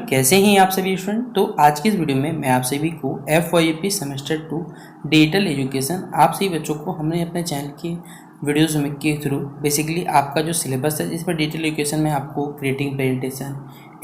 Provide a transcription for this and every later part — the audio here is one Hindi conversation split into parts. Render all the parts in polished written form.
कैसे हैं आप सभी स्टूडेंट। तो आज की इस वीडियो में मैं आप सभी को FYP सेमेस्टर 2 डिजिटल एजुकेशन आप सभी बच्चों को हमने अपने चैनल की वीडियोस में के थ्रू बेसिकली आपका जो सिलेबस है, इस पर डिजिटल एजुकेशन में आपको क्रिएटिंग प्रेजेंटेशन,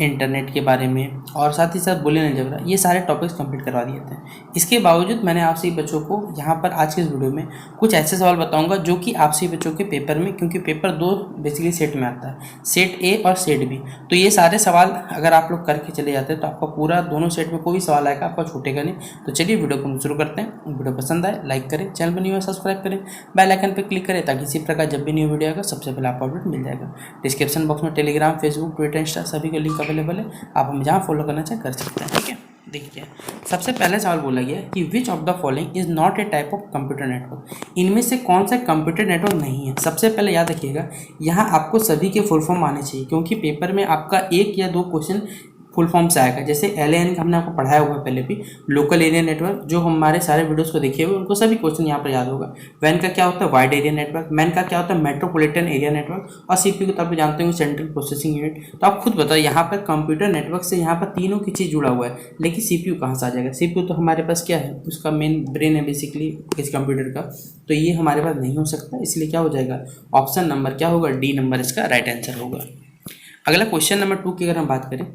इंटरनेट के बारे में और साथ ही साथ बुलियन अलजेब्रा, ये सारे टॉपिक्स कंप्लीट करवा दिए थे। इसके बावजूद मैंने आप सभी बच्चों को यहाँ पर आज के इस वीडियो में कुछ ऐसे सवाल बताऊंगा जो कि आप सभी बच्चों के पेपर में, क्योंकि पेपर 2 बेसिकली सेट में आता है, सेट ए और सेट बी, तो ये सारे सवाल अगर आप लोग करके चले जाते हैं तो आपका पूरा दोनों सेट में कोई भी सवाल आएगा आपका छूटेगा नहीं। तो चलिए वीडियो को शुरू करते हैं। वीडियो पसंद आए लाइक करें, चैनल पर न्यू है सब्सक्राइब करें, बेल आइकन पर क्लिक करें ताकि इसी प्रकार जब भी न्यू वीडियो आएगा सबसे पहले आपको अपडेट मिल जाएगा। डिस्क्रिप्शन बॉक्स में टेलीग्राम, फेसबुक, ट्विटर, इंस्टा सभी का लिंक अवेलेबल है, आप हमें जहाँ फॉलो करना चाहें कर सकते हैं। ठीक है, देखिए सबसे पहले सवाल बोला गया कि which of the following is not a type of computer network. इनमें से कौन सा कंप्यूटर नेटवर्क नहीं है। सबसे पहले याद रखिएगा, यहाँ आपको सभी के फुल फॉर्म आने चाहिए, क्योंकि पेपर में आपका 1 या 2 क्वेश्चन फुल फॉर्म से आएगा। जैसे LAN का हमने आपको पढ़ाया हुआ है पहले भी, लोकल एरिया नेटवर्क, जो हमारे सारे वीडियोस को देखे हुए उनको सभी क्वेश्चन यहाँ पर याद होगा। वैन का क्या होता है, वाइड एरिया नेटवर्क। मैन का क्या होता है, मेट्रोपॉलिटन एरिया नेटवर्क। और CPU को तो आप जानते होंगे, सेंट्रल प्रोसेसिंग यूनिट। तो आप खुद बताओ, यहाँ पर कंप्यूटर नेटवर्क से यहाँ पर तीनों की चीज़ जुड़ा हुआ है, लेकिन CPU कहाँ से आ जाएगा। CPU तो हमारे पास क्या है, उसका मेन ब्रेन है बेसिकली किस कंप्यूटर का, तो ये हमारे पास नहीं हो सकता। इसलिए क्या हो जाएगा, ऑप्शन नंबर क्या होगा, डी नंबर इसका राइट आंसर होगा। अगला क्वेश्चन नंबर 2 की अगर हम बात करें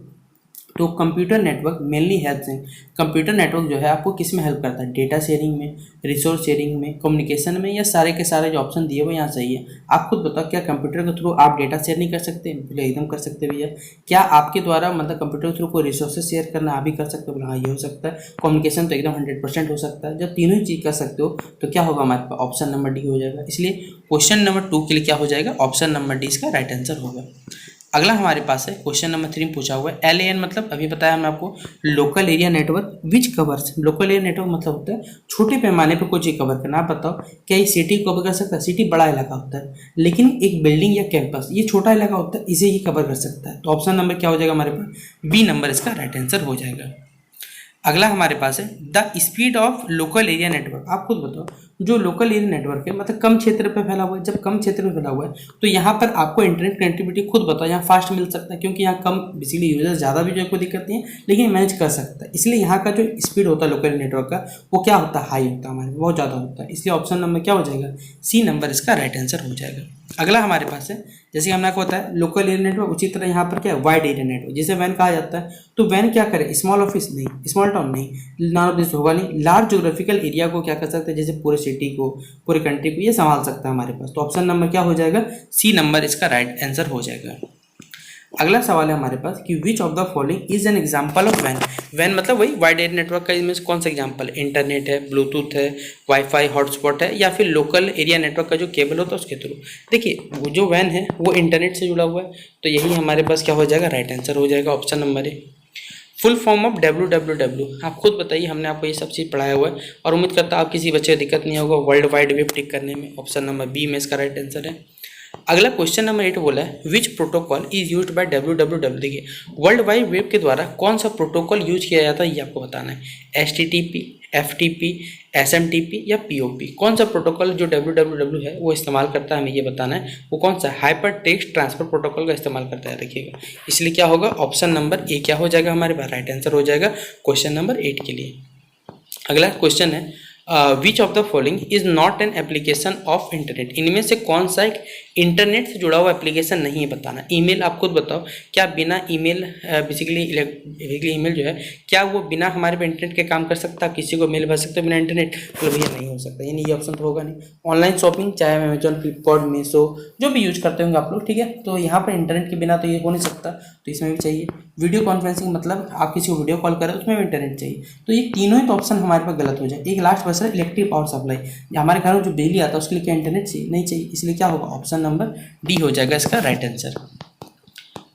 तो कंप्यूटर नेटवर्क मेनली हेल्प्स हैं। कंप्यूटर नेटवर्क जो है आपको किस में हेल्प करता है, डेटा शेयरिंग में, रिसोर्स शेयरिंग में, कम्युनिकेशन में, या सारे के सारे जो ऑप्शन दिए हुए यहाँ सही है। आप खुद बताओ, क्या कंप्यूटर के थ्रू आप डेटा शेयर नहीं कर सकते? बोले एकदम कर सकते भैया। क्या आपके द्वारा मतलब कंप्यूटर के थ्रू कोई रिसोर्सेज शेयर करना आप भी कर सकते हो? बोला हाँ, ये हो सकता है। कम्युनिकेशन तो एकदम 100% हो सकता है। जब तीनों ही चीज़ कर सकते हो तो क्या होगा, हमारे पास ऑप्शन नंबर डी हो जाएगा। इसलिए क्वेश्चन नंबर 2 के लिए क्या हो जाएगा, ऑप्शन नंबर डी इसका राइट आंसर होगा। अगला हमारे पास है क्वेश्चन नंबर 3 पूछा हुआ है, LAN मतलब अभी बताया हमने आपको, local area network which covers. Local area network मतलब होता है छोटे पैमाने पर कोई चीज़ कवर करना। आप बताओ, क्या ये सिटी कवर कर सकता है? सिटी बड़ा इलाका होता है, लेकिन एक बिल्डिंग या कैंपस ये छोटा इलाका होता है, इसे ये कवर कर सकता है। तो ऑप्शन नंबर क्या हो जाएगा हमारे पास, बी नंबर इसका राइट आंसर हो जाएगा। अगला हमारे पास है the speed of local area network. आप खुद बताओ, जो लोकल एरिया नेटवर्क है मतलब कम क्षेत्र पर फैला हुआ है। जब कम क्षेत्र में फैला हुआ है तो यहाँ पर आपको इंटरनेट कनेक्टिविटी खुद बताओ यहाँ फास्ट मिल सकता है, क्योंकि यहाँ कम बिजली यूजर्स ज़्यादा भी जो है कोई दिक्कत नहीं है, लेकिन मैनेज कर सकता है। इसलिए यहाँ का जो स्पीड होता है लोकल नेटवर्क का वो क्या होता है, हाई होता है, हमारे बहुत ज़्यादा होता है। इसलिए ऑप्शन नंबर क्या हो जाएगा, सी नंबर इसका राइट आंसर हो जाएगा। अगला हमारे पास है, जैसे हमने आपको बताया लोकल एरिया नेटवर्क, उसी तरह यहाँ पर क्या है, वाइड एरिया नेटवर्क, जिसे वैन कहा जाता है। तो वैन क्या करे, स्मॉल ऑफिस नहीं, स्मॉल टाउन नहीं, नॉन ऑफ दिस होगा नहीं, लार्ज ज्योग्राफिकल एरिया को क्या कर सकते हैं, जैसे पूरे सिटी को, पूरे कंट्री को ये संभाल सकता है हमारे पास। तो ऑप्शन नंबर क्या हो जाएगा, सी नंबर इसका राइट आंसर हो जाएगा। अगला सवाल है हमारे पास कि which of the following is an example of वैन। वैन मतलब वही वाइड एरिया नेटवर्क का, इसमें कौन सा एग्जाम्पल, इंटरनेट है, ब्लूटूथ है, वाईफाई हॉटस्पॉट है, या फिर लोकल एरिया नेटवर्क का जो केबल होता है उसके थ्रू। देखिए वो जो वैन है वो इंटरनेट से जुड़ा हुआ है, तो यही हमारे पास क्या हो जाएगा, राइट आंसर हो जाएगा, option number A. Full form of WWW, आप खुद बताइए, हमने आपको ये सब चीज़ पढ़ाया हुआ है और उम्मीद करता आप किसी बच्चे को दिक्कत नहीं होगा वर्ल्ड वाइड वेब टिक करने में। ऑप्शन नंबर बी में इसका राइट आंसर है। अगला क्वेश्चन नंबर 8 बोला है विच protocol is used by WWW। देखिए वर्ल्ड वाइड वेब के द्वारा कौन सा प्रोटोकॉल यूज किया जाता है ये आपको बताना है। HTTP, FTP, SMTP या POP, कौन सा प्रोटोकॉल जो WWW है वो इस्तेमाल करता है, हमें ये बताना है। वो कौन सा, हाइपर टेक्स्ट ट्रांसफर प्रोटोकॉल का इस्तेमाल करता है, देखिएगा। इसलिए क्या होगा, ऑप्शन नंबर ए क्या हो जाएगा हमारे पास, राइट आंसर हो जाएगा क्वेश्चन नंबर 8 के लिए। अगला क्वेश्चन है विच of the following is not an application of internet. इनमें से कौन सा एक इंटरनेट से जुड़ा हुआ एप्लीकेशन नहीं है, बताना। ईमेल, आप खुद बताओ, क्या बिना ईमेल बेसिकली ईमेल जो है क्या वो बिना हमारे पे इंटरनेट के काम कर सकता है, किसी को मेल भेज सकते हो बिना इंटरनेट? तो भैया नहीं हो सकता, यानी ये ऑप्शन तो होगा नहीं। ऑनलाइन शॉपिंग, चाहे अमेजॉन, फ्लिपकार्ट, मीशो जो भी यूज करते होंगे आप लोग, ठीक है, तो यहाँ पर इंटरनेट के बिना तो ये हो नहीं सकता, तो इसमें भी चाहिए। वीडियो कॉन्फ्रेंसिंग मतलब आप किसी को वीडियो कॉल करें उसमें भी इंटरनेट चाहिए, तो ये तीनों ही तो ऑप्शन हमारे पास गलत हो जाए। एक लास्ट बचा इलेक्ट्रिक पावर सप्लाई, हमारे घरों में जो बिजली आता है उसके लिए क्या इंटरनेट चाहिए, नहीं चाहिए, इसलिए क्या होगा, ऑप्शन नंबर डी हो जाएगा इसका राइट आंसर।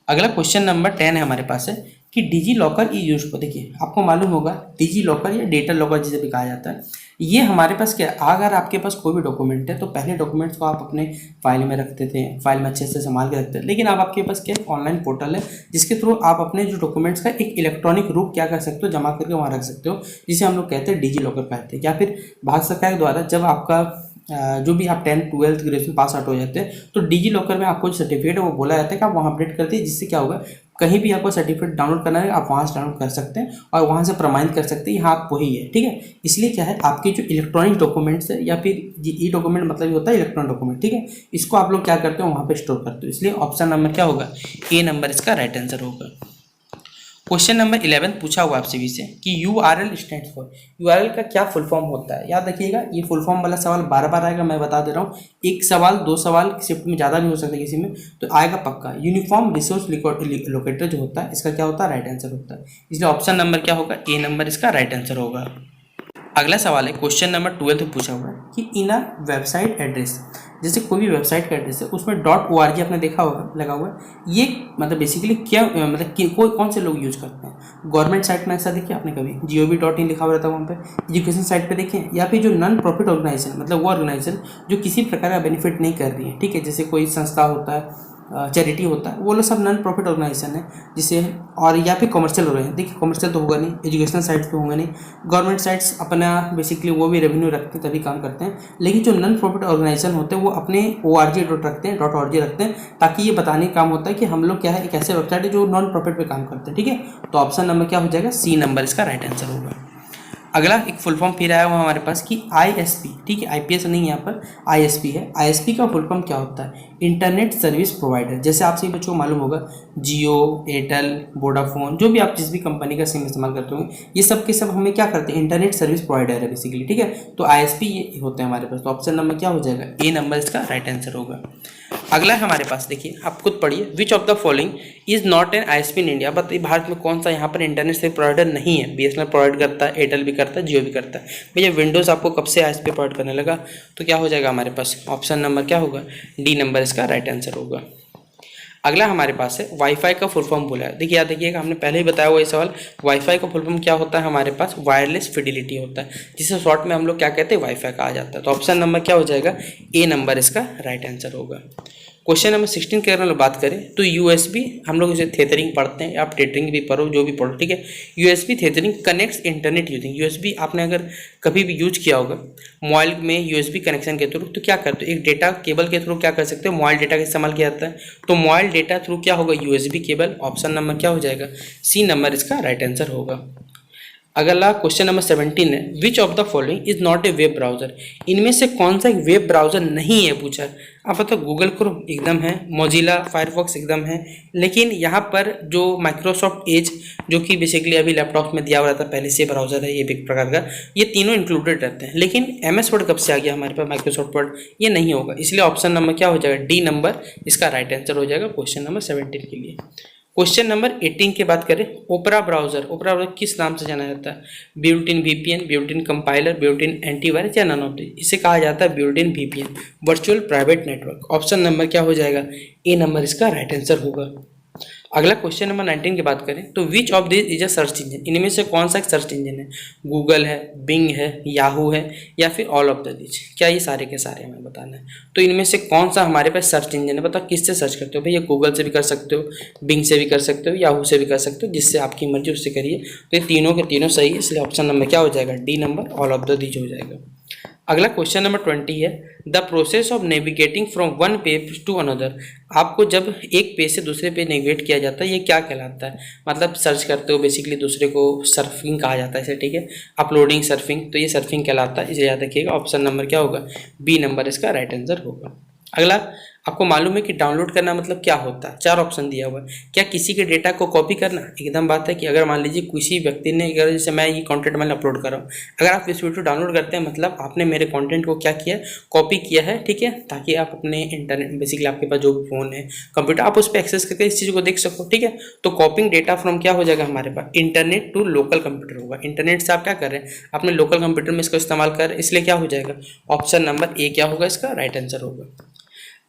अगला क्वेश्चन नंबर 10 है हमारे पास है कि डिजी लॉकर ई यूज को। देखिए आपको मालूम होगा डिजी लॉकर या डेटा लॉकर जिसे भी कहा जाता है, ये हमारे पास क्या है, अगर आपके पास कोई भी डॉक्यूमेंट है तो पहले डॉक्यूमेंट्स को आप अपने फाइल में रखते थे, फाइल में अच्छे से संभाल के रखते थे, लेकिन अब आपके पास क्या ऑनलाइन पोर्टल है जिसके थ्रू आप अपने जो डॉक्यूमेंट्स का एक इलेक्ट्रॉनिक रूप क्या कर सकते हो, जमा करके वहाँ रख सकते हो, जिसे हम लोग कहते हैं डिजी लॉकर कहते हैं। या फिर भारत सरकार द्वारा जब आपका जो भी आप 10th 12th graduation pass out हो जाते हैं तो डिजी लॉकर में आपको जो सर्टिफिकेट है वो बोला जाता है कि आप वहाँ अपडेट कर दिए, जिससे क्या होगा कहीं भी आपको सर्टिफिकेट डाउनलोड करना है आप वहाँ से डाउनलोड कर सकते हैं और वहाँ से प्रमाणित कर सकते हैं यहाँ आप वही है, ठीक है। इसलिए क्या है, आपके जो इलेक्ट्रॉनिक डॉक्यूमेंट्स है या फिर ई डॉक्यूमेंट मतलब ये होता है इलेक्ट्रॉनिक डॉक्यूमेंट, ठीक है, इसको आप लोग क्या करते हो वहाँ पे स्टोर करते हो। इसलिए ऑप्शन नंबर क्या होगा, ए नंबर इसका राइट आंसर होगा। क्वेश्चन नंबर 11 पूछा हुआ आपसे भी से कि URL स्टैंड्स फॉर, URL का क्या फुल फॉर्म होता है। याद रखिएगा, ये फुल फॉर्म वाला सवाल बार बार आएगा, मैं बता दे रहा हूँ। एक सवाल दो सवाल शिफ्ट में ज़्यादा भी हो सकता है किसी में, तो आएगा पक्का। यूनिफॉर्म रिसोर्स लोकेटर जो होता है इसका क्या होता है, राइट आंसर होता है। इसलिए ऑप्शन नंबर क्या होगा, ए नंबर इसका राइट आंसर होगा। अगला सवाल है क्वेश्चन नंबर 12 में पूछा हुआ है कि इन अ वेबसाइट एड्रेस, जैसे कोई भी वेबसाइट का एड्रेस है उसमें .org आपने देखा होगा लगा हुआ है, ये मतलब बेसिकली क्या मतलब कि कोई कौन से लोग यूज करते हैं। गवर्नमेंट साइट में ऐसा देखिए आपने कभी gov.in लिखा हुआ रहता है वहाँ पे, एजुकेशन साइट पे देखें, या फिर जो नॉन प्रॉफिट ऑर्गेनाइजेशन मतलब वो ऑर्गेनाइजेशन जो किसी प्रकार का बेनिफिट नहीं कर रही है, ठीक है, जैसे कोई संस्था होता है, चैरिटी होता है, वो लोग सब नॉन प्रॉफिट ऑर्गेनाइजेशन है जिसे, और या फिर कमर्शियल हो रहे हैं। देखिए कमर्शियल तो होगा नहीं, एजुकेशनल साइट्स पे होंगे नहीं, गवर्नमेंट साइट्स अपना बेसिकली वो भी रेवेन्यू रखते हैं तभी काम करते हैं, लेकिन जो नॉन प्रॉफिट ऑर्गेनाइजेशन होते हैं वो अपने ORG रखते हैं .org रखते हैं, ताकि ये बताने का काम होता है कि हम लोग क्या है, एक ऐसे वेबसाइट है जो नॉन प्रॉफिट पे काम करते हैं, ठीक है। तो ऑप्शन नंबर क्या हो जाएगा, सी नंबर इसका राइट आंसर होगा। अगला एक फुल फॉर्म फिर आया हुआ हमारे पास कि ISP, ठीक है, IPS नहीं, यहाँ पर ISP है। ISP का फुल फॉर्म क्या होता है, इंटरनेट सर्विस प्रोवाइडर। जैसे आप सभी बच्चों को मालूम होगा, जियो, एयरटेल, वोडाफोन, जो भी आप जिस भी कंपनी का सिम इस्तेमाल करते होंगे, ये सब के सब हमें क्या करते हैं, इंटरनेट सर्विस प्रोवाइडर है बेसिकली, ठीक है। तो ISP ये होते हैं हमारे पास। तो ऑप्शन नंबर क्या हो जाएगा, ए नंबर इसका राइट आंसर होगा। अगला है हमारे पास, देखिए आप खुद पढ़िए, विच of the following is not an ISP in India. बताइए भारत में कौन सा यहाँ पर इंटरनेट सर्विस प्रोवाइडर नहीं है। BSNL प्रोवाइड करता है, एयरटेल भी करता है, जियो भी करता है। भैया विंडोज़ आपको कब से ISP प्रोवाइड करने लगा, तो क्या हो जाएगा हमारे पास, ऑप्शन नंबर क्या होगा, डी नंबर इसका राइट आंसर होगा। अगला हमारे पास है वाईफाई का फुल फॉर्म बोला है। देखिए याद देखिएगा, हमने पहले ही बताया हुआ ये सवाल, वाईफाई का फुल फॉर्म क्या होता है हमारे पास, वायरलेस फिडिलिटी होता है, जिसे शॉर्ट में हम लोग क्या कहते हैं, वाईफाई कहा जाता है। तो ऑप्शन नंबर क्या हो जाएगा, ए नंबर इसका राइट आंसर होगा। क्वेश्चन नंबर 16 की अगर हम बात करें तो USB, हम लोग इसे थेथरिंग पढ़ते हैं, आप टेटरिंग भी पढ़ो, जो भी पढ़ो, ठीक है। USB tethering connects internet using. USB आपने अगर कभी भी यूज किया होगा मोबाइल में USB कनेक्शन के थ्रू, तो क्या करते हो, एक डेटा केबल के थ्रू क्या कर सकते हो, मोबाइल डेटा का इस्तेमाल किया जाता है। तो मोबाइल डेटा थ्रू क्या होगा, USB केबल। ऑप्शन नंबर क्या हो जाएगा, सी नंबर इसका राइट आंसर होगा। अगला क्वेश्चन नंबर 17 है, विच of the following is not a web browser. इनमें से कौन सा एक वेब ब्राउजर नहीं है पूछा। आप बताओ, गूगल क्रोम एकदम है, मोजिला फायरफॉक्स एकदम है, लेकिन यहाँ पर जो माइक्रोसॉफ्ट एज जो कि बेसिकली अभी लैपटॉप में दिया हुआ रहता है, पहले से ब्राउजर है, ये भी एक प्रकार का, ये तीनों इंक्लूडेड रहते हैं। लेकिन MS वर्ड कब से आ गया हमारे पास, माइक्रोसॉफ्ट वर्ड, ये नहीं होगा। इसलिए ऑप्शन नंबर क्या हो जाएगा, डी नंबर इसका राइट आंसर हो जाएगा क्वेश्चन नंबर 17 के लिए। क्वेश्चन नंबर 18 की बात करें, ओपरा ब्राउजर, ओपरा ब्राउजर किस नाम से जाना जाता है, ब्यूल्ट-इन VPN, ब्यूल्ट-इन कंपाइलर, ब्यूल्ट-इन एंटीवायरस या नन ऑफ दिस। इसे कहा जाता है ब्यूल्ट-इन VPN, virtual private network. Option number क्या हो जाएगा, ए नंबर इसका राइट आंसर होगा। अगला क्वेश्चन नंबर 19 की बात करें तो which of this is a search engine. इनमें से कौन सा एक सर्च इंजन है, गूगल है, बिंग है, याहू है, या फिर ऑल ऑफ द दिस। क्या ये सारे के सारे हमें बताना है। तो इनमें से कौन सा हमारे पास सर्च इंजन है, बताओ किससे सर्च करते हो। भैया गूगल से भी कर सकते हो, बिंग से भी कर सकते हो, याहू से भी कर सकते हो, जिससे आपकी मर्जी उससे करिए। तो ये तीनों के तीनों सही है, इसलिए ऑप्शन नंबर क्या हो जाएगा, D number all of the this हो जाएगा। अगला क्वेश्चन नंबर 20 है, the process of navigating from one page to another. आपको जब एक पेज से दूसरे पेज नेविगेट किया जाता है, ये क्या कहलाता है, मतलब सर्च करते हो बेसिकली दूसरे को, सर्फिंग कहा जाता है इसे, ठीक है, अपलोडिंग सर्फिंग, तो ये सर्फिंग कहलाता है, इसे याद रखिएगा। ऑप्शन नंबर क्या होगा, बी नंबर इसका राइट आंसर होगा। अगला, आपको मालूम है कि डाउनलोड करना मतलब क्या होता है, 4 ऑप्शन दिया हुआ है। क्या किसी के डेटा को कॉपी करना, एकदम बात है कि अगर मान लीजिए किसी व्यक्ति ने, अगर जैसे मैं ये कंटेंट मैंने अपलोड कर रहा हूँ, अगर आप इस वीडियो डाउनलोड करते हैं मतलब आपने मेरे कंटेंट को क्या किया, कॉपी किया है, ठीक है, ताकि आप अपने इंटरनेट बेसिकली आपके पास जो भी फ़ोन है, कंप्यूटर, आप उस पर एक्सेस करके इस चीज़ को देख सको, ठीक है। तो कॉपिंग डेटा फ्रॉम क्या हो जाएगा हमारे पास, इंटरनेट टू लोकल कंप्यूटर होगा। इंटरनेट से आप क्या कर रहे हैं, अपने लोकल कंप्यूटर में इसको इस्तेमाल कर रहे हैं, इसलिए क्या हो जाएगा, ऑप्शन नंबर ए क्या होगा इसका राइट आंसर होगा।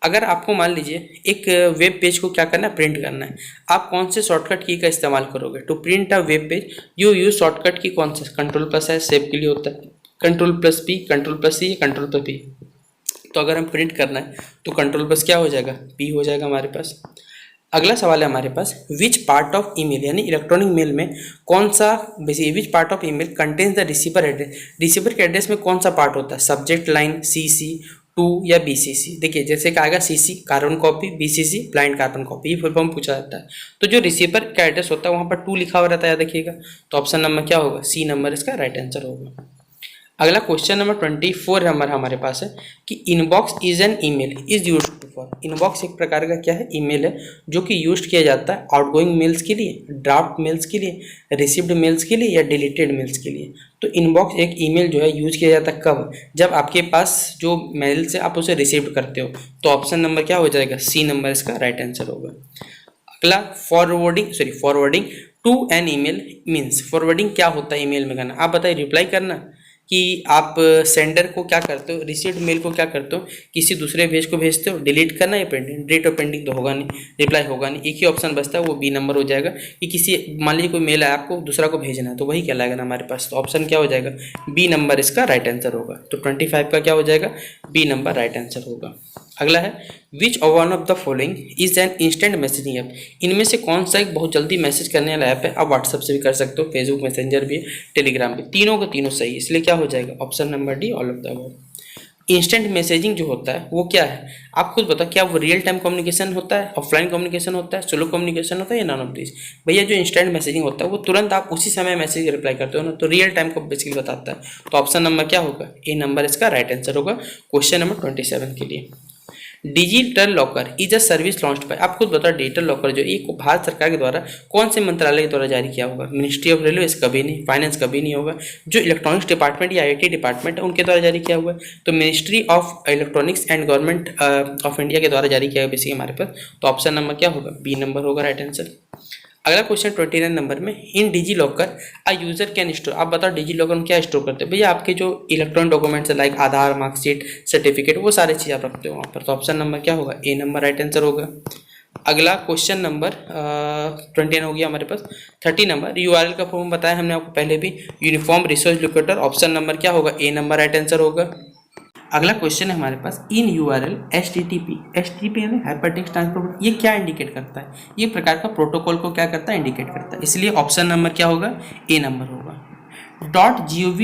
अगर आपको मान लीजिए एक वेब पेज को क्या करना है, प्रिंट करना है, आप कौन से शॉर्टकट की का इस्तेमाल करोगे to print a web page. Use shortcut key कौन सा, कंट्रोल+ है, सेव के लिए होता है, कंट्रोल+P, कंट्रोल+C या कंट्रोल+P। तो अगर हम प्रिंट करना है तो कंट्रोल+ क्या हो जाएगा, P हो जाएगा हमारे पास। अगला सवाल है हमारे पास, विच पार्ट ऑफ ईमेल, यानी इलेक्ट्रॉनिक मेल में कौन सा, which part of email contains the receiver address. Receiver के एड्रेस में कौन सा पार्ट होता है, सब्जेक्ट लाइन, CC, 2 या BCC। देखिए जैसे कहा गया CC carbon copy, BCC blind carbon copy, ये फुल फॉर्म पूछा जाता है। तो जो रिसीवर का एड्रेस होता है वहाँ पर 2 लिखा हुआ रहता है, याद रखिएगा। तो ऑप्शन नंबर क्या होगा, C नंबर इसका राइट आंसर होगा। अगला क्वेश्चन नंबर 24 नंबर हमारे पास है कि inbox is an email is used for. Inbox एक प्रकार का क्या है, ईमेल है, जो कि यूज्ड किया जाता है आउटगोइंग मेल्स के लिए, ड्राफ्ट मेल्स के लिए, रिसीव्ड मेल्स के लिए या डिलीटेड मेल्स के लिए। तो इनबॉक्स एक ईमेल जो है यूज किया जाता है कब, जब आपके पास जो मेल से आप उसे रिसीव करते हो। तो ऑप्शन नंबर क्या हो जाएगा, C नंबर इसका राइट आंसर होगा। अगला forwarding to an email means, forwarding क्या होता है ईमेल में करना, आप बताइए। रिप्लाई करना कि आप सेंडर को क्या करते हो, रिसीव्ड मेल को क्या करते हो, किसी दूसरे पेज को भेजते हो, डिलीट करना या पेंडिंग। डिलीट और पेंडिंग तो होगा नहीं, रिप्लाई होगा नहीं, एक ही ऑप्शन बचता है, वो B नंबर हो जाएगा। कि किसी मान लीजिए कोई मेल है आपको दूसरा को भेजना है, तो वही कहलाएगा ना हमारे पास। तो ऑप्शन क्या हो जाएगा, B नंबर इसका राइट आंसर होगा। तो 25 का क्या हो जाएगा, B नंबर राइट आंसर होगा। अगला है which one of the following is an instant messaging app. इनमें से कौन सा एक बहुत जल्दी मैसेज करने वाला ऐप है। आप व्हाट्सएप से भी कर सकते हो, फेसबुक मैसेंजर भी है, टेलीग्राम भी, तीनों के तीनों सही, इसलिए क्या हो जाएगा option number D all of the above. Instant messaging जो होता है वो क्या है, आप खुद बताओ, क्या वो रियल टाइम कम्युनिकेशन होता है, ऑफलाइन कम्युनिकेशन होता है, सोलो कम्युनिकेशन होता है या नॉन ऑफ दिस। भैया जो इंस्टेंट मैसेजिंग होता है वो तुरंत आप उसी समय मैसेज रिप्लाई करते हो ना, तो रियल टाइम को बेसिकली बताता है। तो ऑप्शन नंबर क्या होगा, A नंबर इसका राइट आंसर होगा क्वेश्चन नंबर 27 के लिए। Digital locker is a service launched by, आप खुद बताओ डिजिटल लॉकर जो एक भारत सरकार के द्वारा कौन से मंत्रालय के द्वारा जारी किया होगा। मिनिस्ट्री ऑफ रेलवेज कभी नहीं, फाइनेंस कभी नहीं होगा। जो इलेक्ट्रॉनिक्स डिपार्टमेंट या IT डिपार्टमेंट है उनके द्वारा जारी किया हुआ है, तो ministry of electronics and government of India के द्वारा जारी किया हुआ बेसिकली हमारे पास। तो ऑप्शन नंबर क्या होगा, B नंबर होगा राइट आंसर। अगला क्वेश्चन 29 नंबर में, in digi locker a user can store, आप बताओ डिजी लॉकर में क्या स्टोर करते हैं। भैया आपके जो इलेक्ट्रॉनिक डॉक्यूमेंट्स है लाइक आधार, मार्कशीट, सर्टिफिकेट, वो सारी चीज़ आप रखते हो वहाँ पर। तो ऑप्शन नंबर क्या होगा, A नंबर राइट आंसर होगा। अगला क्वेश्चन नंबर 29 हो गया हमारे पास। 30 नंबर, URL का फॉर्म बताया हमने आपको पहले भी, uniform resource locator, option number क्या होगा, A नंबर राइट आंसर होगा। अगला क्वेश्चन है हमारे पास, इन URL HTTP यानी हाइपरटेक्स्ट ट्रांसफर, ये क्या इंडिकेट करता है, ये प्रकार का प्रोटोकॉल को क्या करता है, इंडिकेट करता है, इसलिए ऑप्शन नंबर क्या होगा, A नंबर होगा। .gov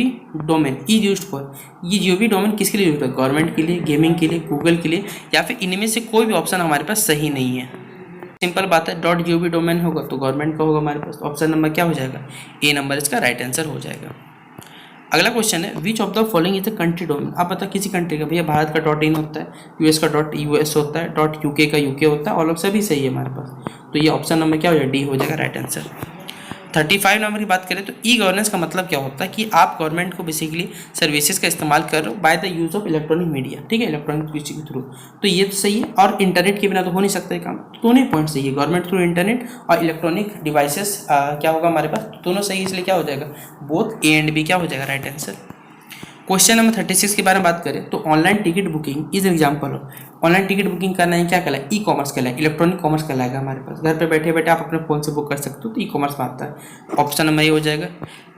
domain is used for, ये GOV डोमेन किसके लिए यूज होता है, गवर्नमेंट के लिए, गेमिंग के लिए, गूगल के लिए, या फिर इनमें से कोई भी ऑप्शन हमारे पास सही नहीं है। सिंपल बात है, .gov डोमेन होगा तो गवर्नमेंट का होगा हमारे पास। ऑप्शन नंबर क्या हो जाएगा, A नंबर इसका राइट आंसर हो जाएगा। अगला क्वेश्चन है, विच of the following is a country domain, आप बताओ किसी कंट्री का। भैया भारत का .in होता है, US का .US होता है, .UK का UK होता है, और लोग सभी सही है हमारे पास। तो ये ऑप्शन नंबर क्या हो जाएगा, D हो जाएगा राइट आंसर। 35 नंबर की बात करें तो ई गवर्नेंस का मतलब क्या होता है कि आप गवर्नमेंट को बेसिकली सर्विसेज का इस्तेमाल कर रहे हो by the use of electronic media, ठीक है, इलेक्ट्रॉनिक किसी के थ्रू। तो ये तो सही है, और इंटरनेट के बिना तो हो नहीं सकता ये काम। दोनों ही पॉइंट सही है, गवर्नमेंट थ्रू इंटरनेट और इलेक्ट्रॉनिक डिवाइसेस क्या होगा हमारे पास, दोनों सही है, इसलिए क्या हो जाएगा, बोथ A एंड B क्या हो जाएगा राइट आंसर। क्वेश्चन नंबर 36 के बारे में बात करें तो online ticket booking is example of, online ticket booking करना है क्या कहलाए, ई कॉमर्स कहलाए, इलेक्ट्रॉनिक कॉमर्स कहलाएगा हमारे पास। घर पे बैठे बैठे आप अपने फ़ोन से बुक कर सकते हो, तो ई कॉमर्स में आता है। ऑप्शन नंबर ये हो जाएगा।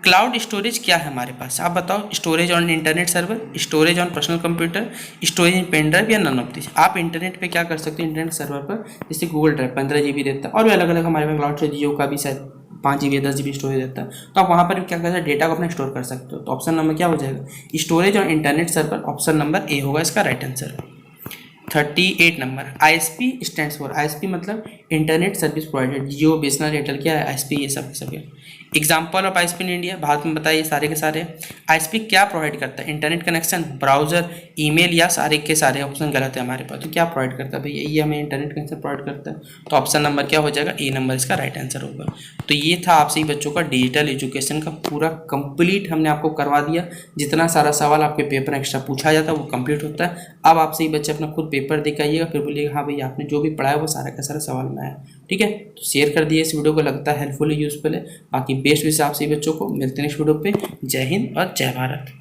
क्लाउड स्टोरेज क्या है हमारे पास, आप बताओ, storage on internet server, storage on personal computer, storage in pen drive या नन ऑफ दिस। आप इंटरनेट पे क्या कर सकते हो, इंटरनेट सर्वर पर, जैसे गूगल ड्राइव 15 GB देता है, और भी अलग अलग हमारे पास क्लाउड से, जियो का भी शायद 5 GB या 10 GB स्टोरेज देता है, तो आप वहाँ पर भी क्या कर सकते हैं, डेटा को अपना स्टोर कर सकते हो। तो ऑप्शन नंबर क्या हो जाएगा, स्टोरेज और internet server, option number A होगा इसका right answer. 38 number, ISP stands for, ISP मतलब इंटरनेट सर्विस प्रोवाइडर, जियो, बीएसएनएल, एयरटेल, क्या है ISP, ये सब है। Example of ISP in India, Bharat में बताइए सारे के सारे। ISP क्या प्रोवाइड करता है, इंटरनेट कनेक्शन, ब्राउजर, ईमेल, या सारे के सारे ऑप्शन गलत है हमारे पास। तो क्या प्रोवाइड करता है भैया, ये हमें इंटरनेट कनेक्शन प्रोवाइड करता है। तो ऑप्शन नंबर क्या हो जाएगा, A नंबर इसका राइट आंसर होगा। तो ये था आप सभी बच्चों का डिजिटल एजुकेशन का पूरा कंप्लीट हमने आपको करवा दिया। जितना सारा सवाल आपके पेपर एक्स्ट्रा पूछा जाता है वो कंप्लीट होता है। अब आप सही बच्चे अपना खुद पेपर दे के आइएगा, फिर बोलिएगा हाँ भैया आपने जो भी पढ़ाया वो सारा का सारा सवाल में आया, ठीक है। तो शेयर कर दिए इस वीडियो को, लगता है हेल्पफुल है, यूजफुल है। बाकी बेस्ट विश आप सभी बच्चों को, मिलते हैं इस वीडियो पे। जय हिंद और जय भारत।